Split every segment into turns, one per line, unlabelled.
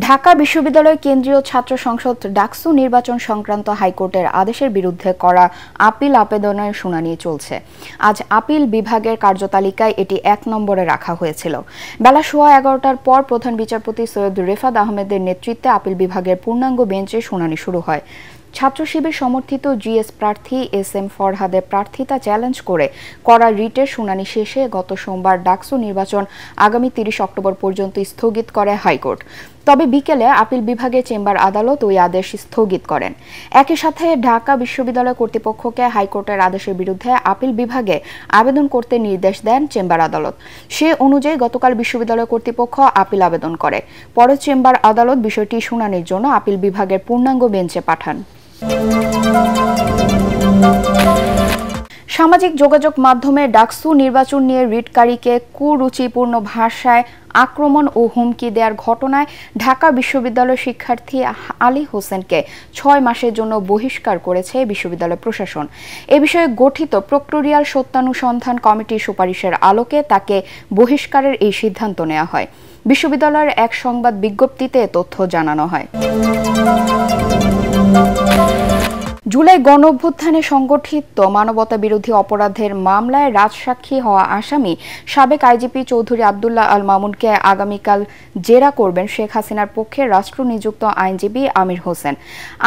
ঢাকা বিশ্ববিদ্যালয় কেন্দ্রীয় ছাত্র সংসদ ডাকসু নির্বাচন সংক্রান্ত হাইকোর্টের আদেশের বিরুদ্ধে করা আপিল আবেদনের শুনানি চলছে। আজ আপিল বিভাগের কার্যতালিকায় এটি ১ নম্বরে রাখা হয়েছিল। বেলা 11:15টার পর প্রধান বিচারপতি সৈয়দ রেফাত আহমেদের নেতৃত্বে আপিল বিভাগের পূর্ণাঙ্গ বেঞ্চে শুনানি শুরু হয়। ছাত্র শিবির সমর্থিত জিএস প্রার্থী এস.এম. ফরহাদের প্রার্থিতা চ্যালেঞ্জ করে করা রিটের শুনানি শেষে গত সোমবার ডাকসু নির্বাচন আগামী ৩০ অক্টোবর পর্যন্ত স্থগিত করে হাইকোর্ট। তবে বিকেলে আপিল বিভাগের চেম্বার আদালত ওই আদেশ স্থগিত করেন। একই সাথে ঢাকা বিশ্ববিদ্যালয় কর্তৃপক্ষকে হাইকোর্টের আদেশের বিরুদ্ধে আপিল বিভাগে আবেদন করতে নির্দেশ দেন চেম্বার আদালত। সে অনুযায়ী গতকাল বিশ্ববিদ্যালয় কর্তৃপক্ষ আপিল আবেদন করে। পরে চেম্বার আদালত বিষয়টি শুনানির জন্য আপিল বিভাগের পূর্ণাঙ্গ বেঞ্চে পাঠান। সামাজিক যোগাযোগ মাধ্যমে ডাকসু নির্বাচন নিয়ে রিটকারীকে কুরুচিপূর্ণ ভাষায় আক্রমণ ও হুমকি দেওয়ার ঘটনায় ঢাকা বিশ্ববিদ্যালয় শিক্ষার্থী আলী হোসেনকে ৬ মাসের জন্য বহিষ্কার করেছে বিশ্ববিদ্যালয় প্রশাসন। এ বিষয়ে গঠিত প্রক্টোরিয়াল সত্যানুসন্ধান কমিটির সুপারিশের আলোকে তাকে বহিষ্কারের এই সিদ্ধান্ত নেওয়া হয়। বিশ্ববিদ্যালয়ের এক সংবাদ বিজ্ঞপ্তিতে তথ্য জানানো হয়। জুলাই গণঅভ্যুত্থানে সংগঠিত মানবতাবিরোধী অপরাধের মামলায় রাজসাক্ষী হওয়া আসামি সাবেক আইজিপি চৌধুরী আব্দুল্লাহ আল মামুনকে আগামীকাল জেরা করবেন শেখ হাসিনার পক্ষে রাষ্ট্রনিযুক্ত আইনজীবী আমির হোসেন।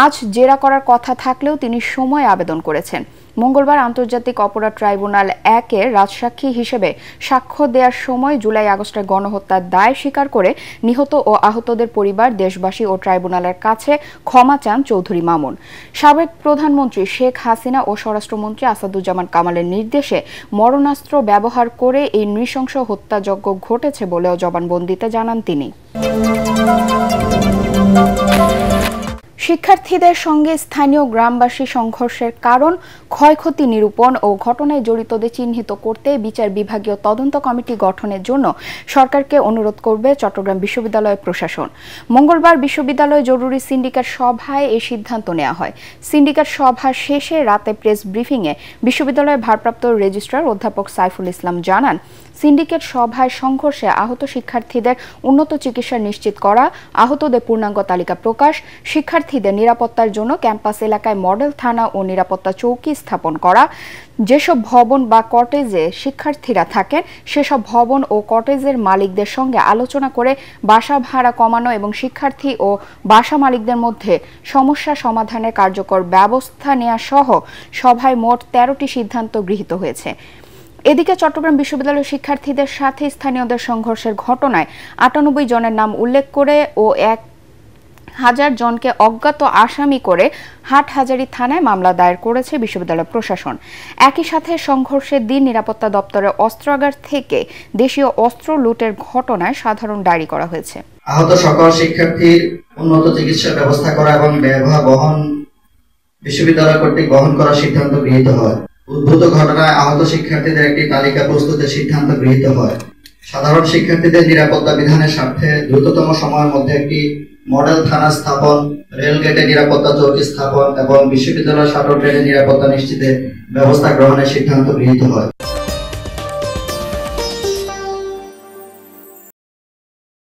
আজ জেরা করার কথা থাকলেও তিনি সময় আবেদন করেছেন। মঙ্গলবার আন্তর্জাতিক অপরাধ ট্রাইব্যুনাল ১-এর রাজসাক্ষী হিসেবে সাক্ষ্য দেওয়ার সময় জুলাই-আগস্টের গণহত্যার দায় স্বীকার করে নিহত ও আহতদের পরিবার, দেশবাসী ও ট্রাইব্যুনালের কাছে ক্ষমা চান চৌধুরী মামুন। সাবেক প্রধানমন্ত্রী শেখ হাসিনা ও স্বরাষ্ট্রমন্ত্রী আসাদুজ্জামান কামালের নির্দেশে মরণাস্ত্র ব্যবহার করে এই নৃশংস হত্যাযজ্ঞ ঘটেছে বলেও জবানবন্দিতে জানান তিনি। শিক্ষার্থীদের সঙ্গে স্থানীয় গ্রামবাসী সংঘর্ষের কারণ, ক্ষয়ক্ষতি নিরূপণ ও ঘটনায় জড়িতদের চিহ্নিত করতে বিচার বিভাগীয় তদন্ত কমিটি গঠনের জন্য সরকারকে অনুরোধ করবে চট্টগ্রাম বিশ্ববিদ্যালয় প্রশাসন। মঙ্গলবার বিশ্ববিদ্যালয় জরুরি সিন্ডিকেট সভায় এই সিদ্ধান্ত নেওয়া হয়। সিন্ডিকেট সভা শেষে রাতে প্রেস ব্রিফিংয়ে বিশ্ববিদ্যালয়ের ভারপ্রাপ্ত রেজিস্ট্রার অধ্যাপক সাইফুল ইসলাম জানান, সিন্ডিকেট সভায় সংঘর্ষে আহত শিক্ষার্থীদের উন্নত চিকিৎসা নিশ্চিত করা, আহতদের পূর্ণাঙ্গ তালিকা প্রকাশ, শিক্ষার্থীদের নিরাপত্তার জন্য ক্যাম্পাস এলাকায় মডেল থানা ও নিরাপত্তা চৌকি স্থাপন করা, যেসব ভবন বা কটেজে শিক্ষার্থীরা থাকেন সেসব ভবন ও কটেজের মালিকদের সঙ্গে আলোচনা করে বাসা ভাড়া কমানো এবং শিক্ষার্থী ও বাসা মালিকদের মধ্যে সমস্যা সমাধানের কার্যকর ব্যবস্থা নেওয়া সহ সভায় মোট ১৩টি সিদ্ধান্ত গৃহীত হয়েছে। এদিকে চট্টগ্রাম বিশ্ববিদ্যালয়ের শিক্ষার্থীদের সাথে স্থানীয়দের সংঘর্ষের ঘটনায় ৯৮ জনের নাম উল্লেখ করে ও ১,০০০ জনকে অজ্ঞাত আসামি করে হাটহাজারী থানায় মামলা দায়ের করেছে বিশ্ববিদ্যালয় প্রশাসন। একই সাথে সংঘর্ষের দিন নিরাপত্তা দপ্তরের অস্ত্রাগার থেকে দেশীয় অস্ত্র লুটের ঘটনায় সাধারণ ডায়েরি করা হয়েছে।
আহত সকল শিক্ষার্থীর উন্নত চিকিৎসার ব্যবস্থা করা এবং ব্যয়ভার বহন বিশ্ববিদ্যালয় কর্তৃক বহন করার সিদ্ধান্ত গৃহীত হয়। উদ্ভূত ঘটনায় আহত শিক্ষার্থীদের একটি তালিকা প্রস্তুতের সিদ্ধান্ত গৃহীত হয়। সাধারণ শিক্ষার্থীদের নিরাপত্তা বিধানের স্বার্থে দ্রুততম সময়ের মধ্যে একটি মডেল থানা স্থাপন, রেলগেটে নিরাপত্তা চৌকি স্থাপন এবং বিশ্ববিদ্যালয় শাটল ট্রেনের নিরাপত্তা নিশ্চিতে ব্যবস্থা গ্রহণের সিদ্ধান্ত গৃহীত হয়।